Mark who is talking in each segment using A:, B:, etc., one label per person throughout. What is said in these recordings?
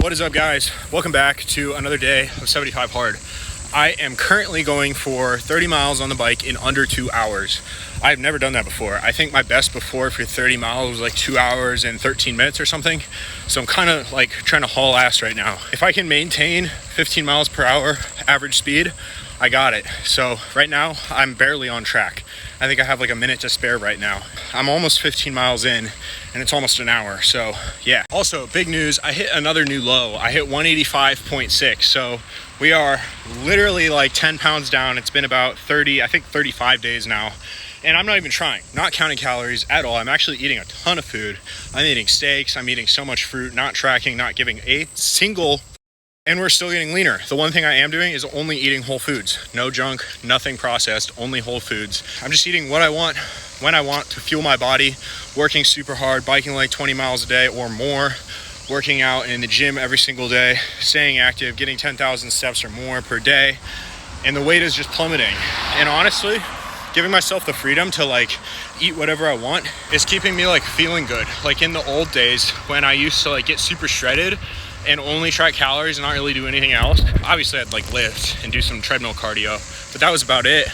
A: What is up, guys? Welcome back to another day of 75 Hard. I am currently going for 30 miles on the bike in under 2 hours. I've never done that before. I think my best before for 30 miles was like 2 hours and 13 minutes or something. So I'm kind of like trying to haul ass right now. If I can maintain 15 miles per hour average speed, I got it. So right now I'm barely on track. I think I have like a minute to spare right now. I'm almost 15 miles in and it's almost an hour. So yeah. Also, big news, I hit another new low. I hit 185.6. So we are literally like 10 pounds down. It's been about 35 days now. And I'm not even trying, not counting calories at all. I'm actually eating a ton of food. I'm eating steaks. I'm eating so much fruit, not tracking, not giving a single. And we're still getting leaner. The one thing I am doing is only eating whole foods. No junk, nothing processed, only whole foods. I'm just eating what I want, when I want to fuel my body, working super hard, biking like 20 miles a day or more, working out in the gym every single day, staying active, getting 10,000 steps or more per day. And the weight is just plummeting. And honestly, giving myself the freedom to like eat whatever I want is keeping me like feeling good. Like in the old days when I used to like get super shredded and only track calories and not really do anything else. Obviously I'd like lift and do some treadmill cardio, but that was about it.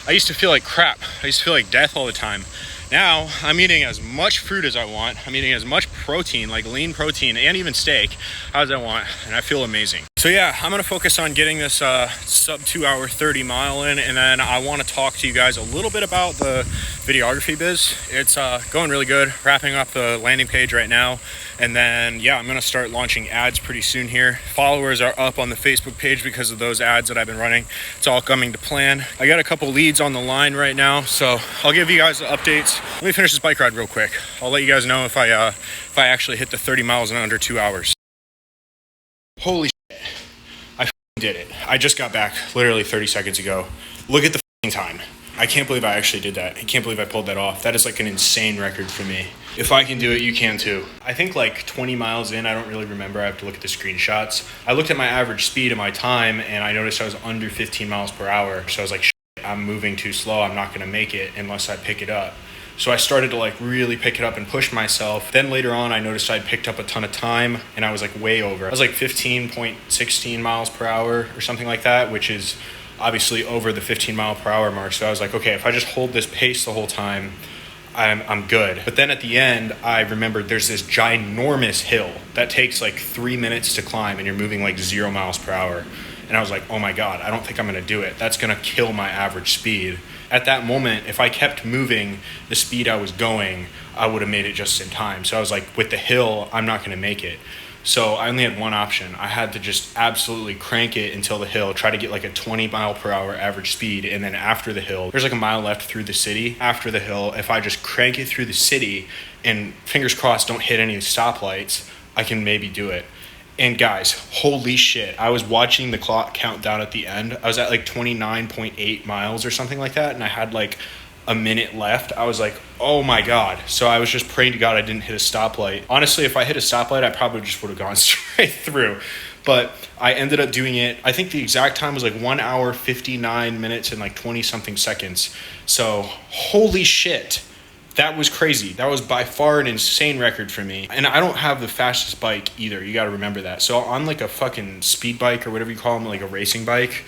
A: I used to feel like crap. I used to feel like death all the time. Now I'm eating as much fruit as I want. I'm eating as much protein, like lean protein and even steak as I want, and I feel amazing. So yeah, I'm gonna focus on getting this sub 2 hour 30 mile in, and then I wanna talk to you guys a little bit about the videography biz. It's going really good, wrapping up the landing page right now. And then yeah, I'm gonna start launching ads pretty soon here. Followers are up on the Facebook page because of those ads that I've been running. It's all coming to plan. I got a couple leads on the line right now, so I'll give you guys the updates. Let me finish this bike ride real quick. I'll let you guys know if I actually hit the 30 miles in under 2 hours. Holy shit, I did it. I just got back literally 30 seconds ago. Look at the time. I can't believe I actually did that. I can't believe I pulled that off. That is like an insane record for me. If I can do it, you can too. I think like 20 miles in, I don't really remember. I have to look at the screenshots. I looked at my average speed and my time, and I noticed I was under 15 miles per hour. So I was like, shit, I'm moving too slow. I'm not gonna make it unless I pick it up. So I started to like really pick it up and push myself. Then later on, I noticed I'd picked up a ton of time and I was like way over. I was like 15.16 miles per hour or something like that, which is obviously over the 15 mile per hour mark. So I was like, okay, if I just hold this pace the whole time, I'm good. But then at the end, I remembered there's this ginormous hill that takes like 3 minutes to climb and you're moving like 0 miles per hour. And I was like, oh my God, I don't think I'm gonna do it. That's gonna kill my average speed. At that moment, if I kept moving the speed I was going, I would have made it just in time. So I was like, with the hill, I'm not gonna make it. So I only had one option. I had to just absolutely crank it until the hill, try to get like a 20 mile per hour average speed. And then after the hill, there's like a mile left through the city. After the hill, if I just crank it through the city and fingers crossed don't hit any stoplights, I can maybe do it. And guys, holy shit, I was watching the clock count down at the end. I was at like 29.8 miles or something like that. And I had like a minute left. I was like, oh my God. So I was just praying to God I didn't hit a stoplight. Honestly, if I hit a stoplight, I probably just would have gone straight through. But I ended up doing it. I think the exact time was like 1 hour, 59 minutes and like 20 something seconds. So holy shit. That was crazy. That was by far an insane record for me. And I don't have the fastest bike either. You got to remember that. So on like a fucking speed bike or whatever you call them, like a racing bike,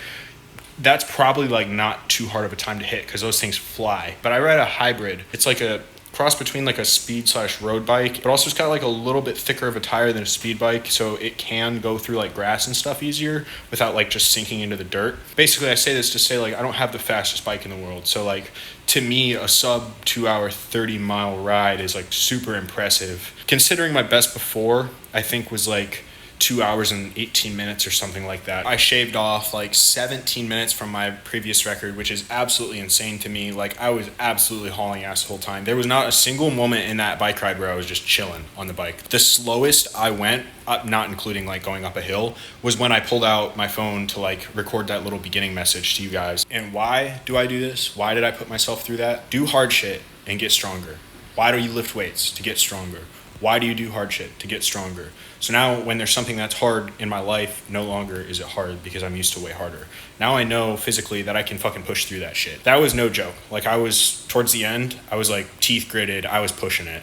A: that's probably like not too hard of a time to hit because those things fly. But I ride a hybrid. It's like a cross between like a speed/road bike, but also it's got like a little bit thicker of a tire than a speed bike, so it can go through like grass and stuff easier without like just sinking into the dirt. Basically, I say this to say like I don't have the fastest bike in the world, so like to me a sub 2 hour 30 mile ride is like super impressive considering my best before I think was like 2 hours and 18 minutes or something like that. I shaved off like 17 minutes from my previous record, which is absolutely insane to me. Like I was absolutely hauling ass the whole time. There was not a single moment in that bike ride where I was just chilling on the bike. The slowest I went, not including like going up a hill, was when I pulled out my phone to like record that little beginning message to you guys. And why do I do this? Why did I put myself through that? Do hard shit and get stronger. Why do you lift weights? To get stronger. Why do you do hard shit? To get stronger. So now when there's something that's hard in my life, no longer is it hard because I'm used to way harder. Now I know physically that I can fucking push through that shit. That was no joke. Like I was, towards the end, I was like teeth gritted, I was pushing it.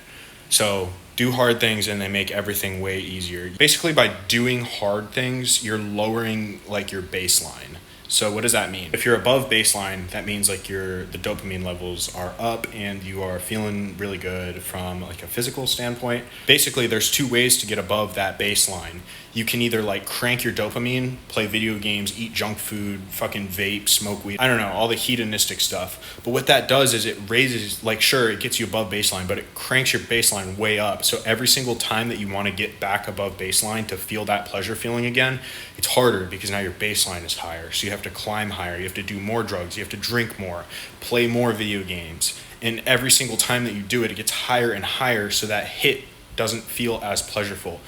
A: So Do hard things and they make everything way easier. Basically, by doing hard things, you're lowering like your baseline. So what does that mean? If you're above baseline, that means like the dopamine levels are up and you are feeling really good from like a physical standpoint. Basically, there's two ways to get above that baseline. You can either like crank your dopamine, play video games, eat junk food, fucking vape, smoke weed, I don't know, all the hedonistic stuff. But what that does is it raises, like, sure, it gets you above baseline, but it cranks your baseline way up. So every single time that you want to get back above baseline to feel that pleasure feeling again, it's harder because now your baseline is higher. So you have to climb higher, you have to do more drugs, you have to drink more, play more video games. And every single time that you do it, it gets higher and higher, so that hit doesn't feel as pleasureful.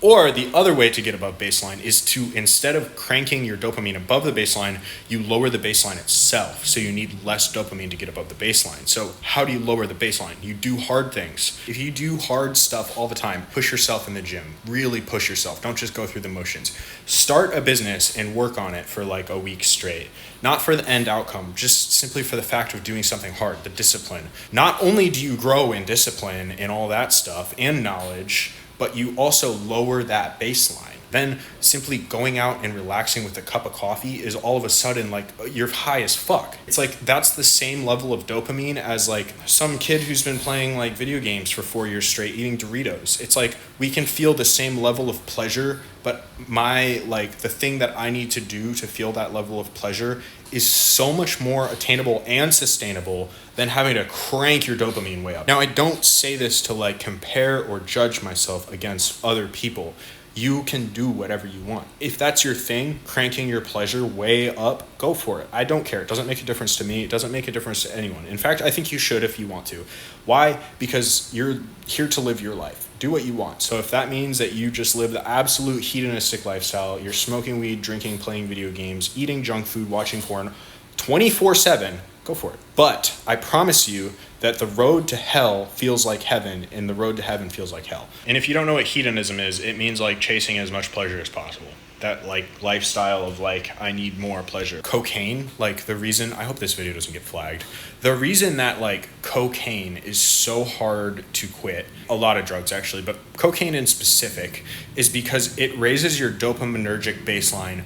A: Or the other way to get above baseline is to, instead of cranking your dopamine above the baseline, you lower the baseline itself. So you need less dopamine to get above the baseline. So how do you lower the baseline? You do hard things. If you do hard stuff all the time, push yourself in the gym, really push yourself. Don't just go through the motions. Start a business and work on it for like a week straight. Not for the end outcome, just simply for the fact of doing something hard, the discipline. Not only do you grow in discipline and all that stuff and knowledge, but you also lower that baseline. Then simply going out and relaxing with a cup of coffee is all of a sudden like you're high as fuck. It's like that's the same level of dopamine as like some kid who's been playing like video games for 4 years straight eating Doritos. It's like we can feel the same level of pleasure, but the thing that I need to do to feel that level of pleasure is so much more attainable and sustainable than having to crank your dopamine way up. Now, I don't say this to like compare or judge myself against other people. You can do whatever you want. If that's your thing, cranking your pleasure way up, go for it. I don't care. It doesn't make a difference to me. It doesn't make a difference to anyone. In fact, I think you should if you want to. Why? Because you're here to live your life. Do what you want. So if that means that you just live the absolute hedonistic lifestyle, you're smoking weed, drinking, playing video games, eating junk food, watching porn 24/7, go for it. But I promise you that the road to hell feels like heaven and the road to heaven feels like hell. And if you don't know what hedonism is, it means like chasing as much pleasure as possible. That like lifestyle of like, I need more pleasure. Cocaine, like the reason, I hope this video doesn't get flagged. The reason that like cocaine is so hard to quit, a lot of drugs actually, but cocaine in specific, is because it raises your dopaminergic baseline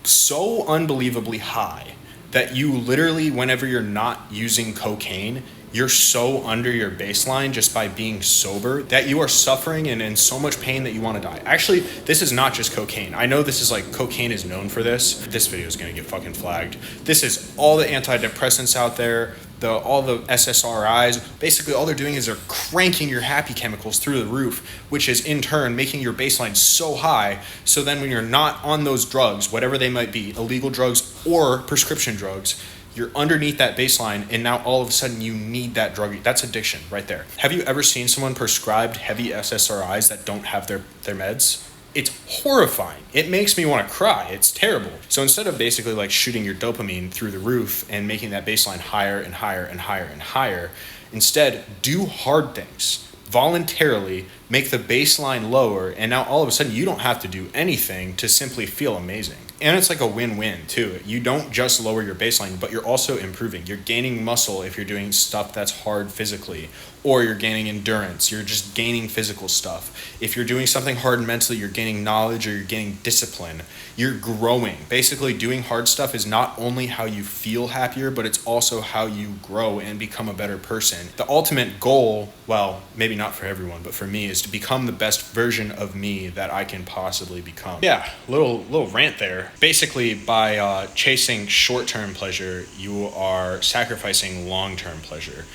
A: so unbelievably high that you literally, whenever you're not using cocaine, you're so under your baseline just by being sober that you are suffering and in so much pain that you want to die. Actually, this is not just cocaine. I know this is like, cocaine is known for this. This video is going to get fucking flagged. This is all the antidepressants out there, all the SSRIs. Basically, all they're doing is they're cranking your happy chemicals through the roof, which is in turn making your baseline so high. So then when you're not on those drugs, whatever they might be, illegal drugs or prescription drugs, you're underneath that baseline, and now all of a sudden you need that drug. That's addiction right there. Have you ever seen someone prescribed heavy SSRIs that don't have their meds? It's horrifying. It makes me want to cry. It's terrible. So instead of basically like shooting your dopamine through the roof and making that baseline higher and higher and higher and higher, instead do hard things. Voluntarily make the baseline lower, and now all of a sudden you don't have to do anything to simply feel amazing. And it's like a win-win too. You don't just lower your baseline, but you're also improving. You're gaining muscle if you're doing stuff that's hard physically, or you're gaining endurance. You're just gaining physical stuff. If you're doing something hard mentally, you're gaining knowledge or you're gaining discipline. You're growing. Basically, doing hard stuff is not only how you feel happier, but it's also how you grow and become a better person. The ultimate goal, well, maybe not for everyone, but for me, is to become the best version of me that I can possibly become. Yeah, little rant there. Basically, by chasing short-term pleasure, you are sacrificing long-term pleasure.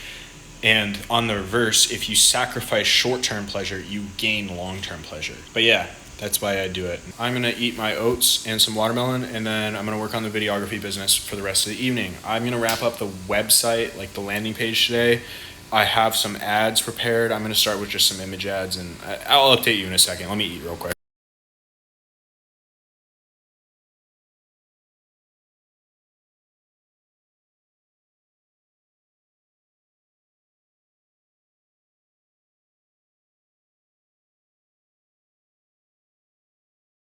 A: And on the reverse, if you sacrifice short-term pleasure, you gain long-term pleasure. But yeah, that's why I do it. I'm gonna eat my oats and some watermelon, and then I'm gonna work on the videography business for the rest of the evening. I'm gonna wrap up the website, like the landing page today. I have some ads prepared. I'm gonna start with just some image ads, and I'll update you in a second. Let me eat real quick.